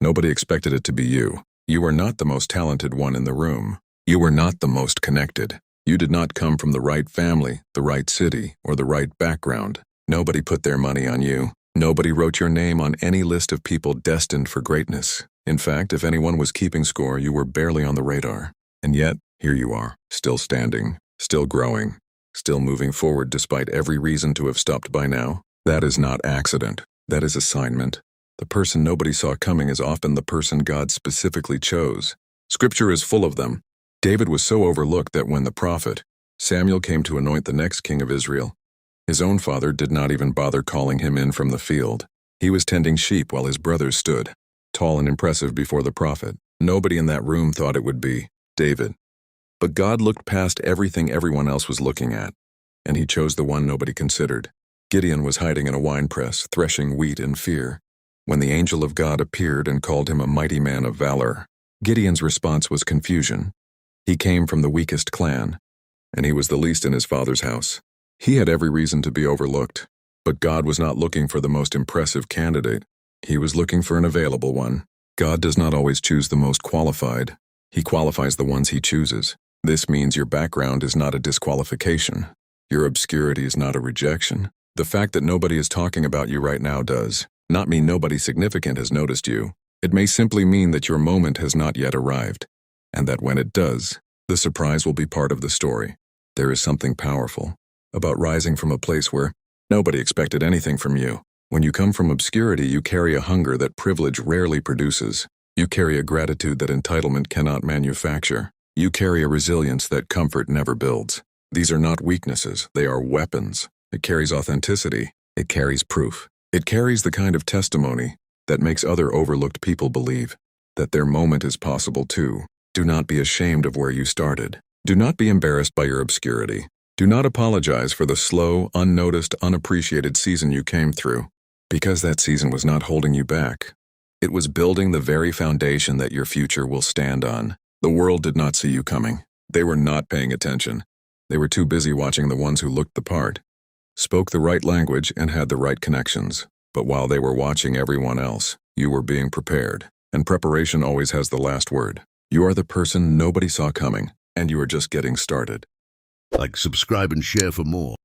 Nobody expected it to be you. You were not the most talented one in the room. You were not the most connected. You did not come from the right family, the right city, or the right background. Nobody put their money on you. Nobody wrote your name on any list of people destined for greatness. In fact, if anyone was keeping score, you were barely on the radar. And yet, here you are, still standing, still growing, still moving forward despite every reason to have stopped by now. That is not accident. That is assignment. The person nobody saw coming is often the person God specifically chose. Scripture is full of them. David was so overlooked that when the prophet Samuel came to anoint the next king of Israel, his own father did not even bother calling him in from the field. He was tending sheep while his brothers stood, tall and impressive before the prophet. Nobody in that room thought it would be David. But God looked past everything everyone else was looking at, and he chose the one nobody considered. Gideon was hiding in a winepress, threshing wheat in fear, when the angel of God appeared and called him a mighty man of valor. Gideon's response was confusion. He came from the weakest clan, and he was the least in his father's house. He had every reason to be overlooked, but God was not looking for the most impressive candidate. He was looking for an available one. God does not always choose the most qualified. He qualifies the ones he chooses. This means your background is not a disqualification. Your obscurity is not a rejection. The fact that nobody is talking about you right now does not mean nobody significant has noticed you. It may simply mean that your moment has not yet arrived, and that when it does, the surprise will be part of the story. There is something powerful about rising from a place where nobody expected anything from you. When you come from obscurity, you carry a hunger that privilege rarely produces. You carry a gratitude that entitlement cannot manufacture. You carry a resilience that comfort never builds. These are not weaknesses, they are weapons. It carries authenticity. It carries proof. It carries the kind of testimony that makes other overlooked people believe that their moment is possible too. Do not be ashamed of where you started. Do not be embarrassed by your obscurity. Do not apologize for the slow, unnoticed, unappreciated season you came through, because that season was not holding you back. It was building the very foundation that your future will stand on. The world did not see you coming. They were not paying attention. They were too busy watching the ones who looked the part, spoke the right language, and had the right connections. But while they were watching everyone else, you were being prepared. And preparation always has the last word. You are the person nobody saw coming, and you are just getting started. Like, subscribe, and share for more.